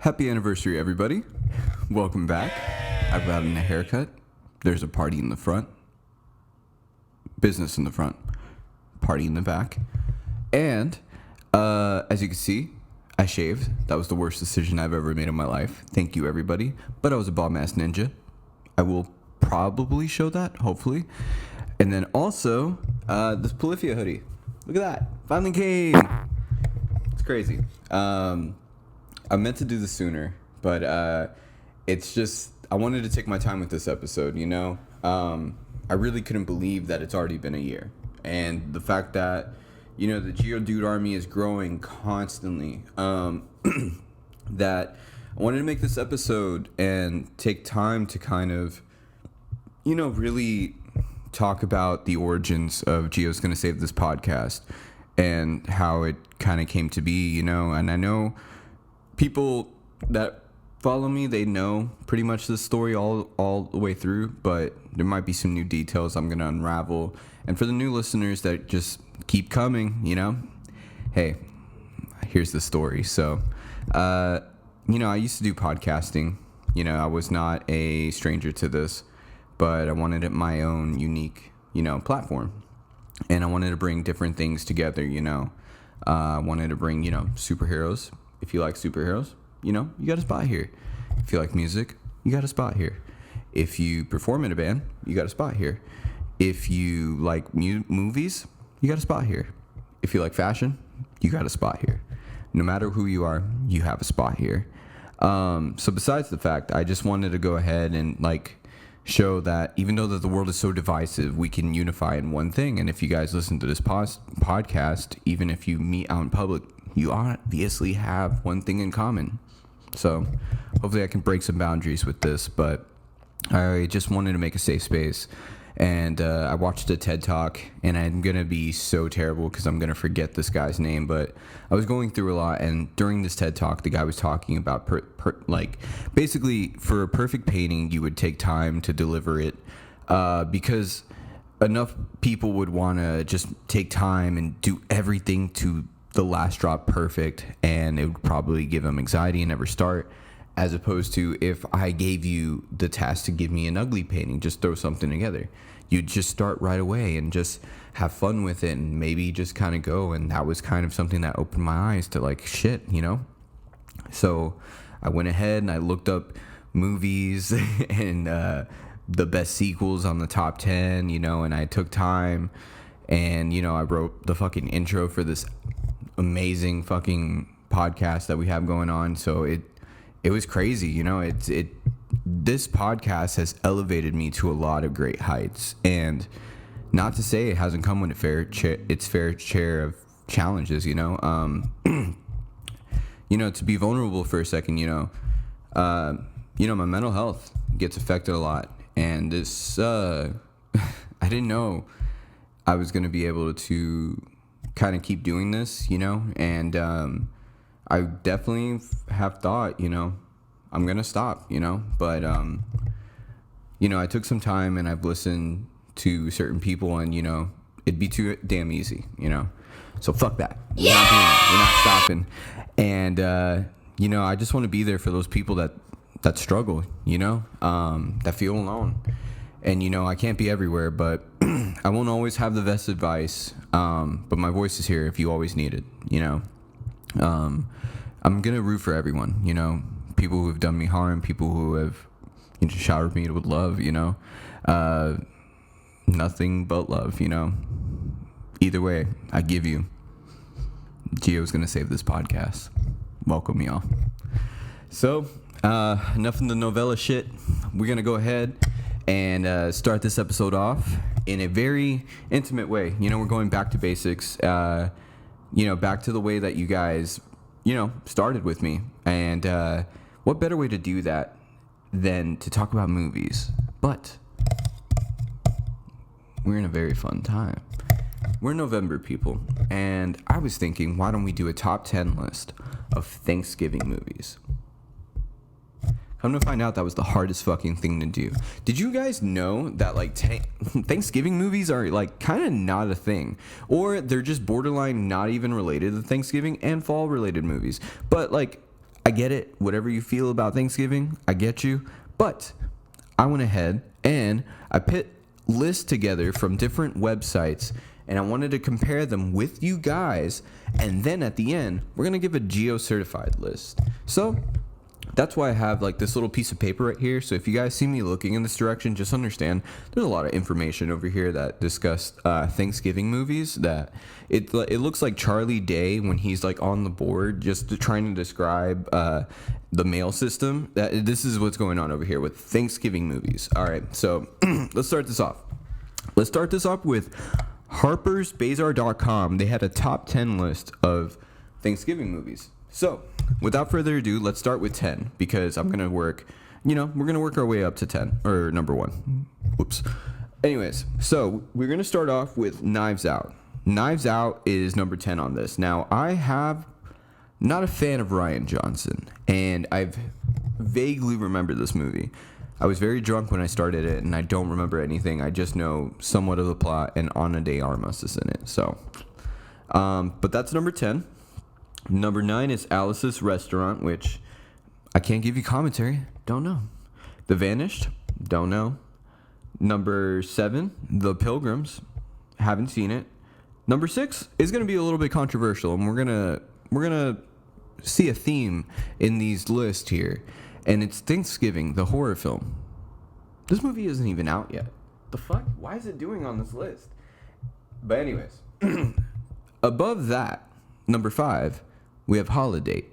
Happy anniversary, everybody. Welcome back. I've gotten a haircut. There's a party in the front. Business in the front. Party in the back. And, as you can see, I shaved. That was the worst decision I've ever made in my life. Thank you, everybody. But I was a bomb-ass ninja. I will probably show that, hopefully. And then also, this Polyphia hoodie. Look at that. Finally came. It's crazy. I meant to do this sooner, but it's just, I wanted to take my time with this episode, you know? I really couldn't believe that it's already been a year. And the fact that, you know, the Geodude army is growing constantly, that I wanted to make this episode and take time to kind of, you know, really talk about the origins of Geo's Gonna Save This podcast and how it kind of came to be, you know? And I know people that follow me, they know pretty much the story all the way through, but there might be some new details I'm going to unravel. And for the new listeners that just keep coming, you know, hey, here's the story. So, you know, I used to do podcasting. You know, I was not a stranger to this, but I wanted it my own unique, you know, platform. And I wanted to bring different things together, you know. I wanted to bring, you know, superheroes. If you like superheroes, you know, you got a spot here. If you like music, you got a spot here. If you perform in a band, you got a spot here. If you like movies, you got a spot here. If you like fashion, you got a spot here. No matter who you are, you have a spot here. So besides the fact, I just wanted to go ahead and like show that even though that the world is so divisive, we can unify in one thing. And if you guys listen to this podcast, even if you meet out in public, you obviously have one thing in common. So hopefully I can break some boundaries with this, but I just wanted to make a safe space. And I watched a TED Talk, and I'm going to be so terrible because I'm going to forget this guy's name, but I was going through a lot, and during this TED Talk, the guy was talking about, like, basically, for a perfect painting, you would take time to deliver it because enough people would want to just take time and do everything to the last drop perfect, and it would probably give them anxiety and never start, as opposed to if I gave you the task to give me an ugly painting, just throw something together. You'd just start right away and just have fun with it and maybe just kind of go. And that was kind of something that opened my eyes to like, shit, you know? So I went ahead and I looked up movies and the best sequels on the top 10, you know, and I took time and, you know, I wrote the fucking intro for this amazing fucking podcast that we have going on. So it was crazy, you know. This podcast has elevated me to a lot of great heights, and not to say it hasn't come with its fair share of challenges, you know. You know, to be vulnerable for a second, you know, my mental health gets affected a lot, and this I didn't know I was gonna be able to kind of keep doing this, you know, and I definitely have thought, you know, I'm going to stop, you know, but, you know, I took some time and I've listened to certain people and, you know, it'd be too damn easy, you know, so fuck that. We're not doing it. We're not stopping. And, you know, I just want to be there for those people that struggle, you know, that feel alone. And, you know, I can't be everywhere, but I won't always have the best advice. But my voice is here if you always need it, you know. I'm going to root for everyone, you know, people who have done me harm, people who have, you know, showered me with love, you know, nothing but love, you know. Either way, I give you. Geo's going to save this podcast. Welcome, y'all. So, enough of the novella shit. We're going to go ahead and start this episode off in a very intimate way. You know, we're going back to basics, you know, back to the way that you guys, you know, started with me. And what better way to do that than to talk about movies? But we're in a very fun time. We're November, people. And I was thinking, why don't we do a top 10 list of Thanksgiving movies? Come to find out, that was the hardest fucking thing to do. Did you guys know that, like, Thanksgiving movies are, like, kind of not a thing? Or they're just borderline not even related to Thanksgiving and fall-related movies. But, like, I get it. Whatever you feel about Thanksgiving, I get you. But I went ahead and I put lists together from different websites, and I wanted to compare them with you guys. And then at the end, we're going to give a geo-certified list. So that's why I have like this little piece of paper right here. So if you guys see me looking in this direction, just understand there's a lot of information over here that discuss Thanksgiving movies. That it looks like Charlie Day when he's like on the board just trying to describe the mail system. That this is what's going on over here with Thanksgiving movies. All right, so let's start this off. Let's start this off with Harper'sBazaar.com. They had a top 10 list of Thanksgiving movies. So, without further ado, let's start with 10 because I'm going to work, we're going to work our way up to 10 or number 1. Oops. Anyways, so we're going to start off with Knives Out. Knives Out is number 10 on this. Now, not a fan of Rian Johnson, and I've vaguely remembered this movie. I was very drunk when I started it, and I don't remember anything. I just know somewhat of the plot, and Ana de Armas is in it. So, but that's number 10. Number 9 is Alice's Restaurant, which I can't give you commentary. Don't know. The Vanished. Don't know. Number 7, The Pilgrims. Haven't seen it. Number 6 is going to be a little bit controversial, and we're gonna see a theme in these lists here, and it's Thanksgiving, the horror film. This movie isn't even out yet. The fuck? Why is it doing on this list? But anyways, above that, number 5. We have Holiday.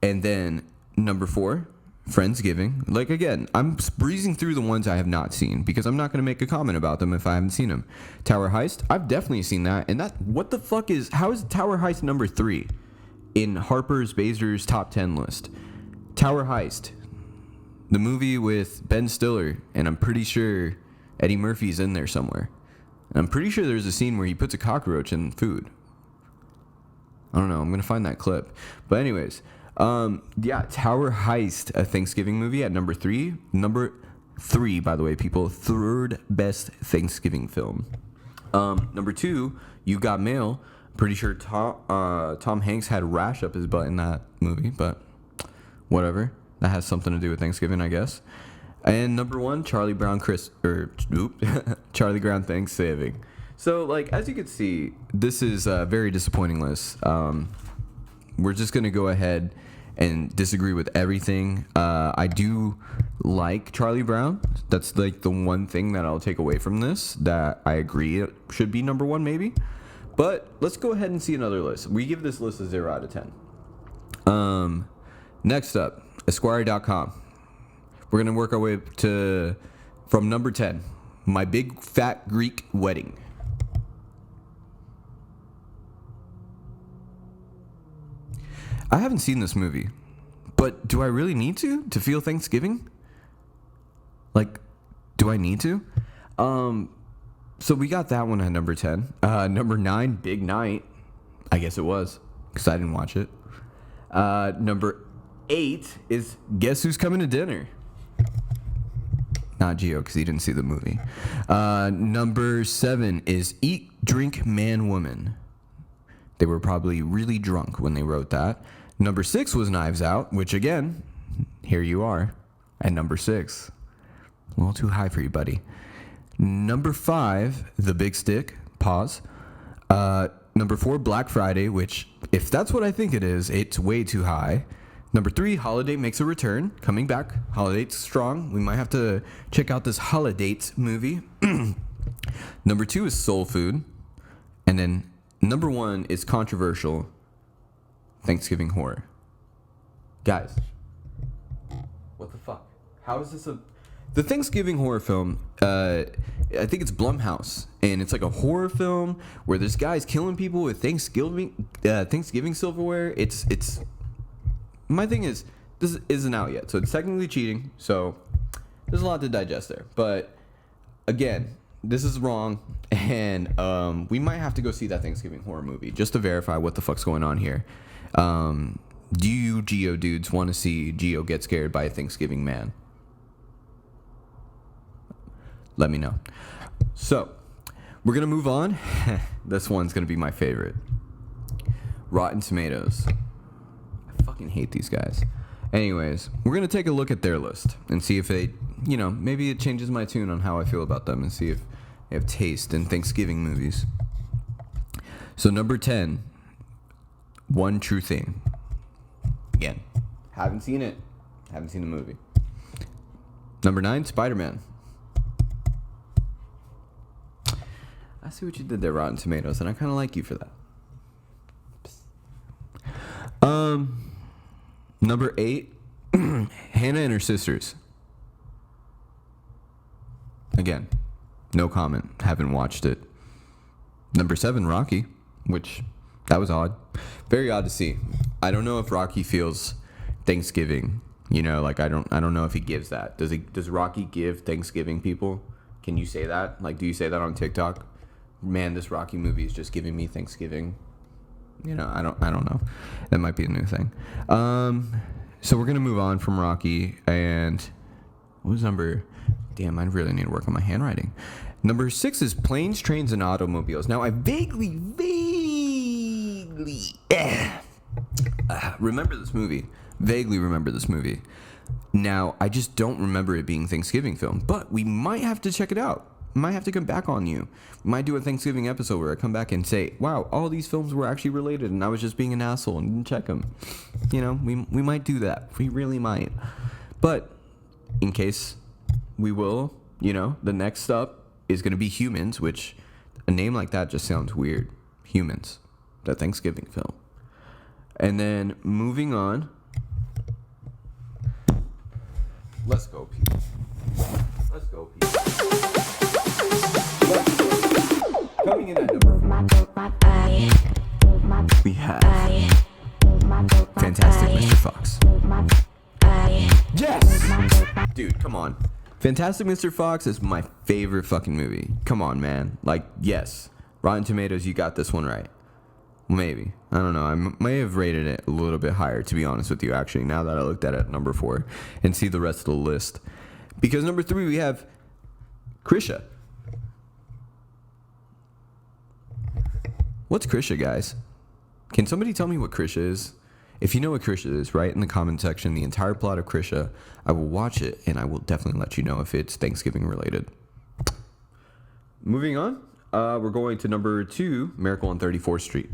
And then number 4, Friendsgiving. Like, again, I'm breezing through the ones I have not seen because I'm not going to make a comment about them if I haven't seen them. Tower Heist, I've definitely seen that. And what the fuck how is Tower Heist number 3 in Harper's Bazaar's top 10 list? Tower Heist, the movie with Ben Stiller, and I'm pretty sure Eddie Murphy's in there somewhere. And I'm pretty sure there's a scene where he puts a cockroach in food. I don't know. I'm going to find that clip. But anyways, Tower Heist, a Thanksgiving movie at number 3. Number 3, by the way, people. Third best Thanksgiving film. Number 2, You Got Mail. Pretty sure Tom Hanks had a rash up his butt in that movie, but whatever. That has something to do with Thanksgiving, I guess. And number 1, Charlie Brown Thanksgiving. So, like, as you can see, this is a very disappointing list. We're just going to go ahead and disagree with everything. I do like Charlie Brown. That's, like, the one thing that I'll take away from this that I agree it should be number 1, maybe. But let's go ahead and see another list. We give this list a 0 out of 10. Next up, Esquire.com. We're going to work our way from number 10, My Big Fat Greek Wedding. I haven't seen this movie, but do I really need to feel Thanksgiving? Like, do I need to? So we got that one at number 10. Number 9, Big Night. I guess it was, because I didn't watch it. Number 8 is Guess Who's Coming to Dinner? Not Gio, because he didn't see the movie. Number 7 is Eat, Drink, Man, Woman. They were probably really drunk when they wrote that. Number 6 was Knives Out, which again, here you are at number 6. A little too high for you, buddy. Number 5, The Big Stick. Pause. Number 4, Black Friday, which, if that's what I think it is, it's way too high. Number 3, Holiday Makes a Return. Coming back. Holiday's strong. We might have to check out this Holidates movie. Number 2 is Soul Food. And then number 1 is controversial, Thanksgiving horror. Guys, what the fuck? How is this the Thanksgiving horror film? I think it's Blumhouse, and it's like a horror film where there's guys killing people with Thanksgiving silverware. It's. My thing is, this isn't out yet, so it's technically cheating. So there's a lot to digest there, but again, this is wrong, and we might have to go see that Thanksgiving horror movie just to verify what the fuck's going on here. Do you Geo dudes want to see Geo get scared by a Thanksgiving man? Let me know. So, we're going to move on. This one's going to be my favorite. Rotten Tomatoes. I fucking hate these guys. Anyways, we're going to take a look at their list and see if they, maybe it changes my tune on how I feel about them and see if they have taste in Thanksgiving movies. So number 10, One True Thing. Again, haven't seen it. Haven't seen the movie. Number 9, Spider-Man. I see what you did there, Rotten Tomatoes, and I kind of like you for that. Number 8, Hannah and Her Sisters. Again, no comment. Haven't watched it. Number 7, Rocky, which that was odd. Very odd to see. I don't know if Rocky feels Thanksgiving. I don't know if he gives that. Does Rocky give Thanksgiving people? Can you say that? Like, do you say that on TikTok? Man, this Rocky movie is just giving me Thanksgiving. I don't know. That might be a new thing. So we're gonna move on from Rocky, and what was number? Damn, I really need to work on my handwriting. Number 6 is Planes, Trains, and Automobiles. Now I vaguely remember this movie. Vaguely remember this movie. Now I just don't remember it being Thanksgiving film, but we might have to check it out. Might have to come back on you. Might do a Thanksgiving episode where I come back and say, wow, all these films were actually related and I was just being an asshole and didn't check them. We might do that. We really might. But in case we will, the next up is going to be Humans, which a name like that just sounds weird. Humans, the Thanksgiving film. And then moving on. Let's go, people. Let's go, people. Coming in at number 4, we have Fantastic Mr. Fox. Yes! Dude, come on. Fantastic Mr. Fox is my favorite fucking movie. Come on, man. Like, yes. Rotten Tomatoes, you got this one right. Maybe. I don't know. I may have rated it a little bit higher, to be honest with you, actually, now that I looked at it at number 4 and see the rest of the list. Because number 3, we have Krisha. What's Krisha, guys? Can somebody tell me what Krisha is? If you know what Krisha is, write in the comment section the entire plot of Krisha. I will watch it, and I will definitely let you know if it's Thanksgiving related. Moving on, we're going to number 2, Miracle on 34th Street.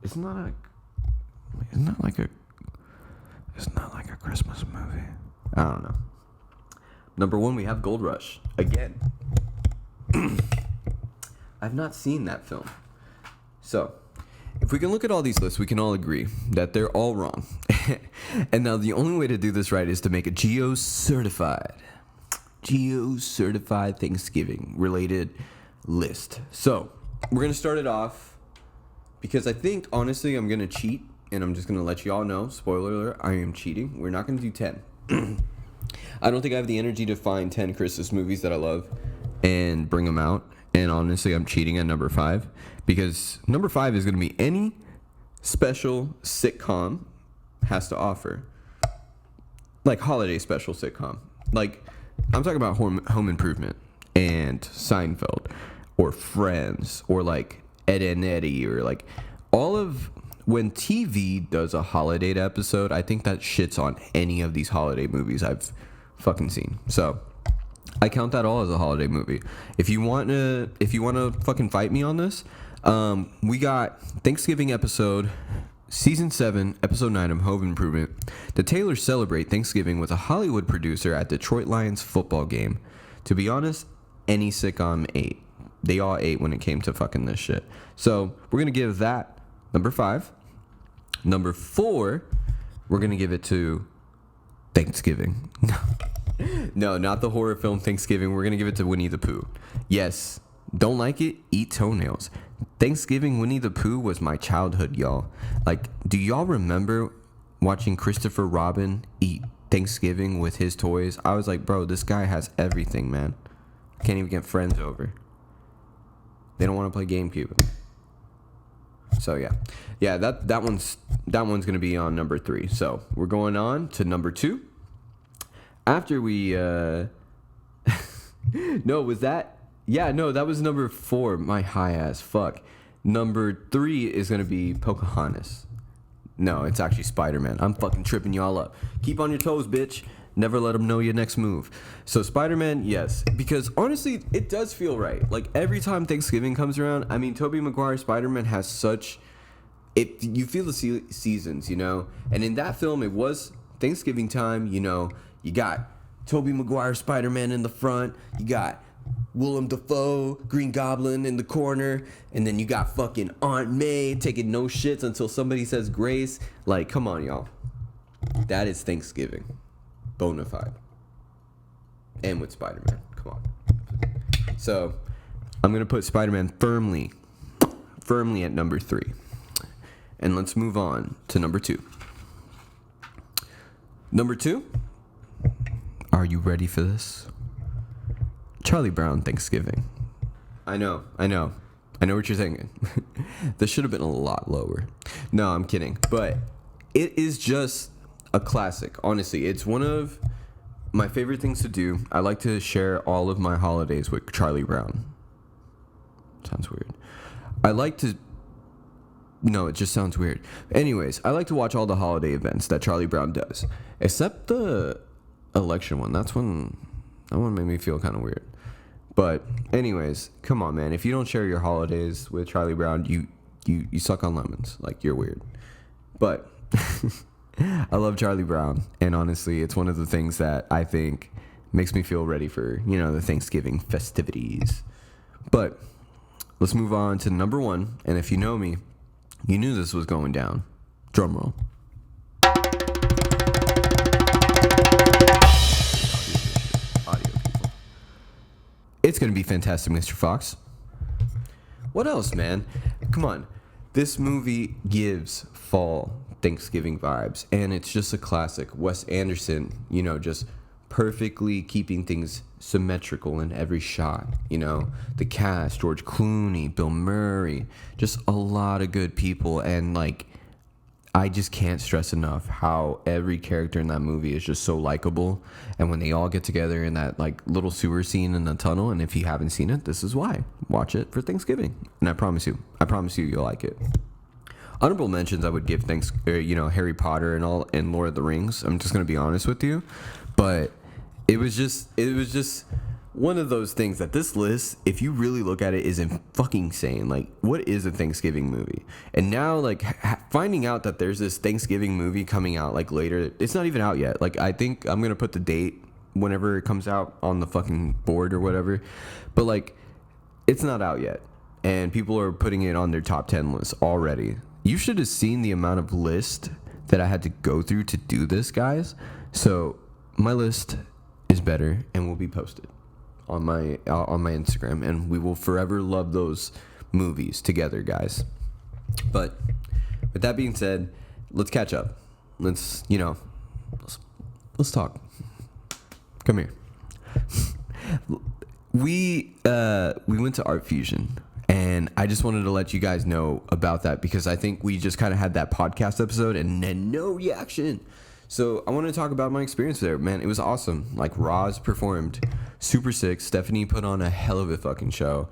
It's not like a Christmas movie. I don't know. Number 1, we have Gold Rush. Again. I've not seen that film. So, if we can look at all these lists, we can all agree that they're all wrong. And now the only way to do this right is to make a Geo-certified Thanksgiving related list. So, we're going to start it off because I think, honestly, I'm going to cheat. And I'm just going to let you all know, spoiler alert, I am cheating. We're not going to do 10. I don't think I have the energy to find 10 Christmas movies that I love and bring them out. And honestly, I'm cheating at number 5 because number 5 is going to be any special sitcom has to offer. Like holiday special sitcom. Like, I'm talking about Home Improvement and Seinfeld or Friends or like Ed and Eddie or like all of... When TV does a holiday episode, I think that shits on any of these holiday movies I've fucking seen. So I count that all as a holiday movie. If you want to fucking fight me on this, we got Thanksgiving episode, season 7, episode 9 of Home Improvement. The Taylors celebrate Thanksgiving with a Hollywood producer at Detroit Lions football game. To be honest, any sitcom ate. They all ate when it came to fucking this shit. So we're gonna give that number 5. Number 4, we're gonna give it to Thanksgiving. No, not the horror film Thanksgiving. We're gonna give it to Winnie the Pooh. Yes, don't like it? Eat toenails. Thanksgiving Winnie the Pooh was my childhood, y'all. Like, do y'all remember watching Christopher Robin eat Thanksgiving with his toys? I was like, bro, this guy has everything, man. Can't even get friends over. They don't want to play GameCube. So yeah, that one's gonna be on number 3. So we're going on to number 2. After we no, was that? Yeah, no, that was number 4. My high ass fuck. Number 3 is gonna be Pocahontas. No, it's actually Spider-Man. I'm fucking tripping y'all up. Keep on your toes, bitch. Never let them know your next move. So Spider-Man, yes, because honestly, it does feel right. Like every time Thanksgiving comes around, I mean, Tobey Maguire Spider-Man has such it. You feel the seasons, you know. And in that film, it was Thanksgiving time. You know, you got Tobey Maguire Spider-Man in the front. You got Willem Dafoe, Green Goblin in the corner, and then you got fucking Aunt May taking no shits until somebody says grace. Like, come on, y'all. That is Thanksgiving. Bona fide. And with Spider-Man. Come on. So, I'm going to put Spider-Man firmly at number 3. And let's move on to number 2. Number 2? Are you ready for this? Charlie Brown Thanksgiving. I know what you're thinking. This should have been a lot lower. No, I'm kidding. But it is just a classic. Honestly, it's one of my favorite things to do. I like to share all of my holidays with Charlie Brown. Sounds weird. No, it just sounds weird. Anyways, I like to watch all the holiday events that Charlie Brown does. Except the election one. That one made me feel kind of weird. But anyways, come on, man. If you don't share your holidays with Charlie Brown, you suck on lemons. Like, you're weird. But I love Charlie Brown. And honestly, it's one of the things that I think makes me feel ready for, the Thanksgiving festivities. But let's move on to number 1. And if you know me, you knew this was going down. Drum roll. It's going to be fantastic, Mr. Fox. What else, man? Come on. This movie gives fall Thanksgiving vibes, and it's just a classic. Wes Anderson, just perfectly keeping things symmetrical in every shot. The cast, George Clooney, Bill Murray, just a lot of good people. And I just can't stress enough how every character in that movie is just so likable. And when they all get together in that little sewer scene in the tunnel, and if you haven't seen it, this is why. Watch it for Thanksgiving, and I promise you you'll like it. Honorable mentions I would give Harry Potter and Lord of the Rings. I'm just gonna be honest with you, but it was just one of those things that this list, if you really look at it, is fucking insane. What is a Thanksgiving movie? And now, finding out that there's this Thanksgiving movie coming out, later, it's not even out yet. I think I'm going to put the date whenever it comes out on the fucking board or whatever. But, it's not out yet. And people are putting it on their top 10 list already. You should have seen the amount of list that I had to go through to do this, guys. So, my list is better and will be posted on my Instagram, and we will forever love those movies together, guys. But with that being said, let's catch up. Let's talk. Come here. We went to Art Fusion, and I just wanted to let you guys know about that because I think we just kind of had that podcast episode and then no reaction. So I want to talk about my experience there, man. It was awesome. Roz performed super sick. Stephanie put on a hell of a fucking show.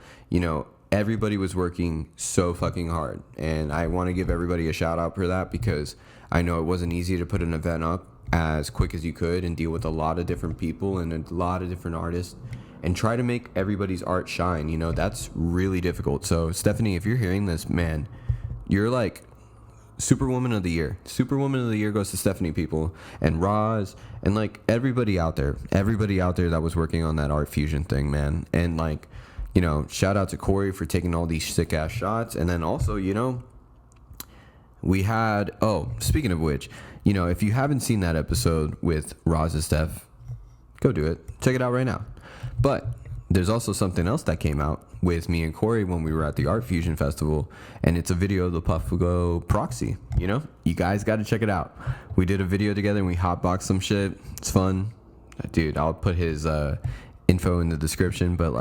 Everybody was working so fucking hard, and I want to give everybody a shout out for that because I know it wasn't easy to put an event up as quick as you could and deal with a lot of different people and a lot of different artists and try to make everybody's art shine. That's really difficult. So Stephanie, if you're hearing this, man, you're Superwoman of the Year. Superwoman of the Year goes to Stephanie, people, and Roz, and everybody out there that was working on that Art Fusion thing, man. And shout out to Corey for taking all these sick ass shots. And then also, we had, speaking of which, if you haven't seen that episode with Roz and Steph, go do it. Check it out right now. But there's also something else that came out with me and Corey when we were at the Art Fusion Festival, and it's a video of the Puffalo Proxy. You guys got to check it out. We did a video together and we hotboxed some shit. It's fun, dude. I'll put his info in the description, but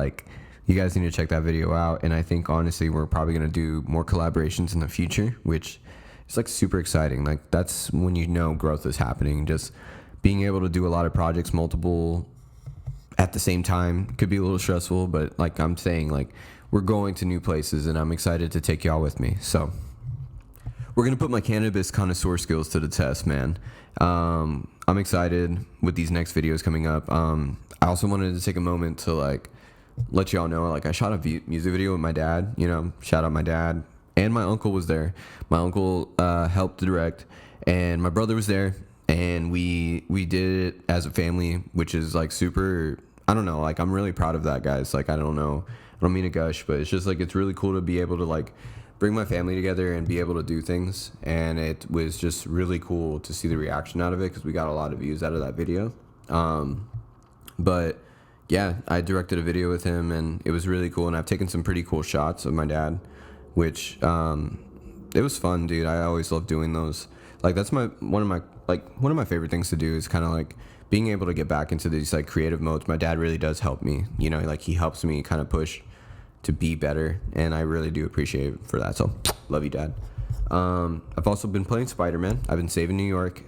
you guys need to check that video out. And I think honestly we're probably gonna do more collaborations in the future, which is super exciting. That's when growth is happening. Just being able to do a lot of projects, multiple at the same time, could be a little stressful, but I'm saying, we're going to new places and I'm excited to take y'all with me. So we're gonna put my cannabis connoisseur skills to the test, man. I'm excited with these next videos coming up. I also wanted to take a moment to like let y'all know, like I shot a music video with my dad. You know, shout out my dad, and my uncle was there. My uncle helped direct, and my brother was there, and we did it as a family, which is like super. I don't know, like I'm really proud of that, guys. Like I don't know, I don't mean to gush, but it's just like it's really cool to be able to like bring my family together and be able to do things. And it was just really cool to see the reaction out of it because we got a lot of views out of that video. But yeah, I directed a video with him and it was really cool. And I've taken some pretty cool shots of my dad, which it was fun, dude. I always love doing those. Like that's one of my favorite things to do is kind of like being able to get back into these like creative modes. My dad really does help me, you know, like he helps me kind of push to be better, and I really do appreciate it for that. So love you, Dad. I've also been playing Spider-Man. I've been saving New York.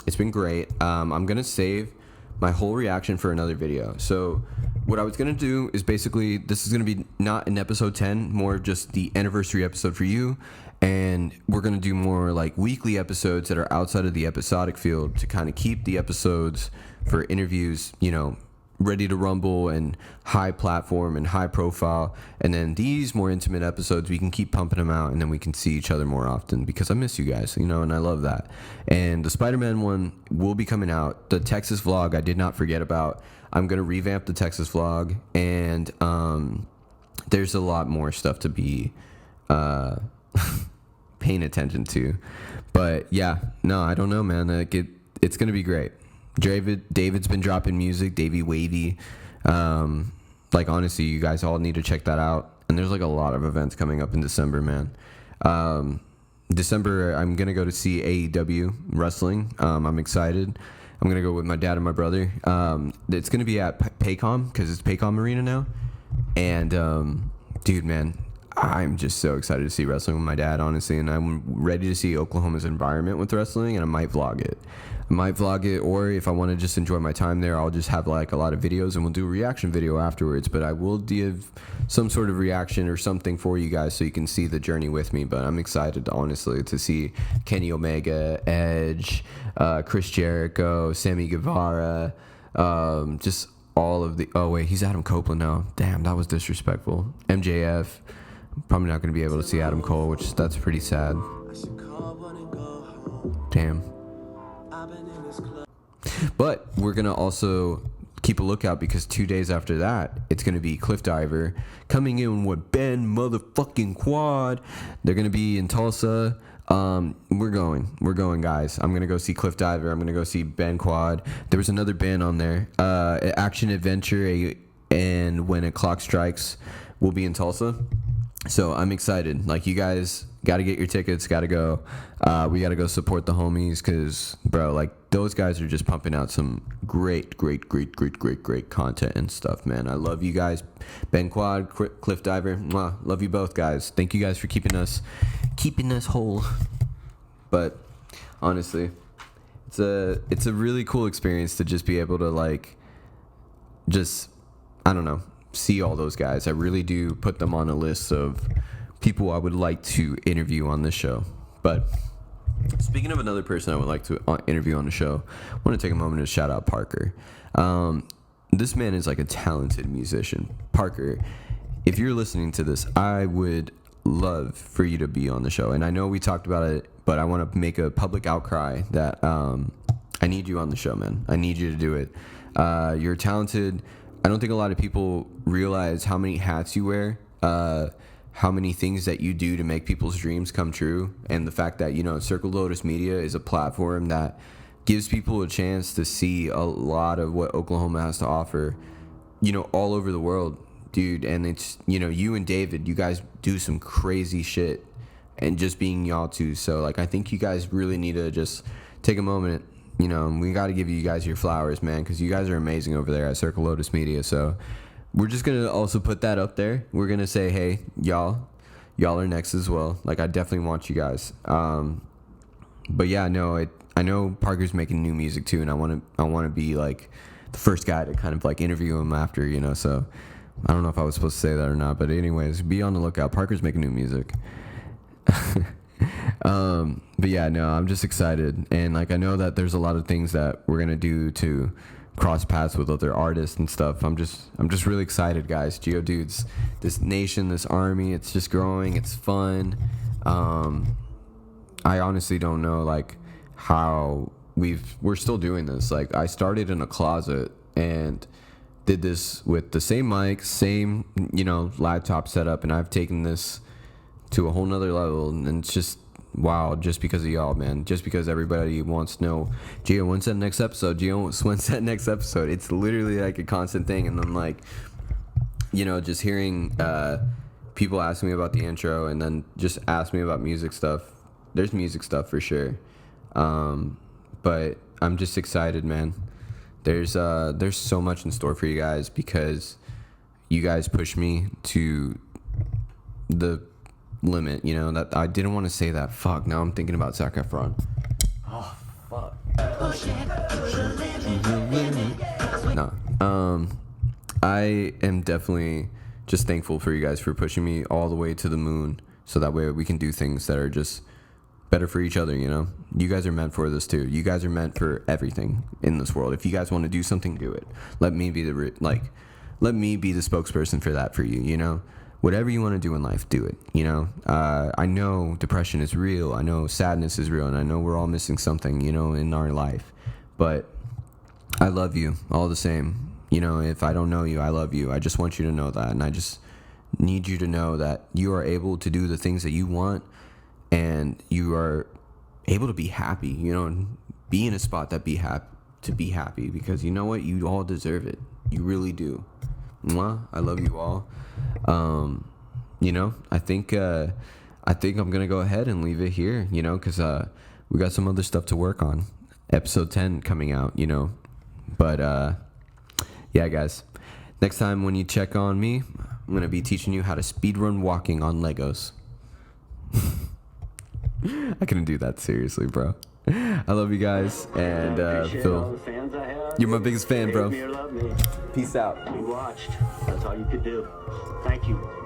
It's been great. I'm gonna save my whole reaction for another video. So what I was gonna do is basically this is gonna be not an episode 10, more just the anniversary episode for you, and we're gonna do more like weekly episodes that are outside of the episodic field to kind of keep the episodes for interviews, you know, ready to rumble and high platform and high profile. And then these more intimate episodes, we can keep pumping them out and then we can see each other more often because I miss you guys, you know, and I love that. And the Spider-Man one will be coming out. The Texas vlog, I did not forget about. I'm going to revamp the Texas vlog, and there's a lot more stuff to be paying attention to. But yeah, no, I don't know, man. Like it's going to be great. David's been dropping music, Davey Wavy. Like honestly, you guys all need to check that out. And there's like a lot of events coming up in December, man. December, I'm gonna go to see AEW wrestling. I'm excited. I'm gonna go with my dad and my brother. It's gonna be at Paycom because it's Paycom Arena now. And dude, man, I'm just so excited to see wrestling with my dad, honestly. And I'm ready to see Oklahoma's environment with wrestling, and I might vlog it. Or if I want to just enjoy my time there, I'll just have like a lot of videos and we'll do a reaction video afterwards. But I will give some sort of reaction or something for you guys so you can see the journey with me. But I'm excited, honestly, to see Kenny Omega, Edge, Chris Jericho, Sammy Guevara, just all of the... Oh, wait, he's Adam Copeland now. Damn, that was disrespectful. MJF. Probably not going to be able to see Adam Cole, which that's pretty sad. Damn. But we're going to also keep a lookout because 2 days after that, it's going to be Cliff Diver coming in with Ben motherfucking Quad. They're going to be in Tulsa. We're going, guys. I'm going to go see Cliff Diver. I'm going to go see Ben Quad. There was another band on there. Action Adventure and When a Clock Strikes will be in Tulsa. So I'm excited. Like, you guys got to get your tickets, got to go. We got to go support the homies because, bro, like, those guys are just pumping out some great content and stuff, man. I love you guys. Ben Quad, Cliff Diver, mwah, love you both, guys. Thank you guys for keeping us whole. But honestly, it's a really cool experience to just be able to, like, just, I don't know, see all those guys. I really do put them on a list of people I would like to interview on this show. But speaking of another person I would like to interview on the show, I want to take a moment to shout out Parker. This man is like a talented musician. Parker, if you're listening to this, I would love for you to be on the show. And I know we talked about it, but I want to make a public outcry that I need you on the show, man. I need you to do it. You're talented. I don't think a lot of people realize how many hats you wear, how many things that you do to make people's dreams come true, and the fact that, you know, Circle Lotus Media is a platform that gives people a chance to see a lot of what Oklahoma has to offer, you know, all over the world, dude. And it's, you know, you and David, you guys do some crazy shit, and just being y'all too. So, like, I think you guys really need to just take a moment. You know, we got to give you guys your flowers, man, because you guys are amazing over there at Circle Lotus Media. So we're just going to also put that up there. We're going to say, hey, y'all are next as well. Like, I definitely want you guys. But yeah, no, I know Parker's making new music too, and I want to be like the first guy to kind of like interview him after, you know. So I don't know if I was supposed to say that or not, but anyways, be on the lookout. Parker's making new music. But yeah, no, I'm just excited, and like I know that there's a lot of things that we're gonna do to cross paths with other artists and stuff. I'm just really excited, guys. Geodudes, this nation, this army, it's just growing. It's fun. I honestly don't know like how we're still doing this. Like I started in a closet and did this with the same mic, same laptop setup, and I've taken this to a whole nother level, and it's just wow, just because of y'all, man. Just because everybody wants to know, Gio, when's that next episode? Gio, when's that next episode? It's literally like a constant thing, and then like, just hearing people ask me about the intro, and then just ask me about music stuff. There's music stuff for sure, but I'm just excited, man. There's so much in store for you guys because you guys push me to the limit, that I didn't want to say that. Fuck, now I'm thinking about Zac Efron. Oh, fuck. No. I am definitely just thankful for you guys for pushing me all the way to the moon so that way we can do things that are just better for each other, You guys are meant for this too. You guys are meant for everything in this world. If you guys want to do something, do it. Let me be the spokesperson for that for you, Whatever you want to do in life, do it, I know depression is real. I know sadness is real. And I know we're all missing something, in our life. But I love you all the same. If I don't know you, I love you. I just want you to know that. And I just need you to know that you are able to do the things that you want. And you are able to be happy, and be in a spot that be happy. Because you know what? You all deserve it. You really do. Mwah, I love you all. I think I'm gonna go ahead and leave it here, because we got some other stuff to work on. Episode 10 coming out, But yeah, guys. Next time when you check on me, I'm gonna be teaching you how to speedrun walking on Legos. I couldn't do that seriously, bro. I love you guys, and Phil, you're my biggest fan, bro. Peace out. You watched. That's all you could do. Thank you.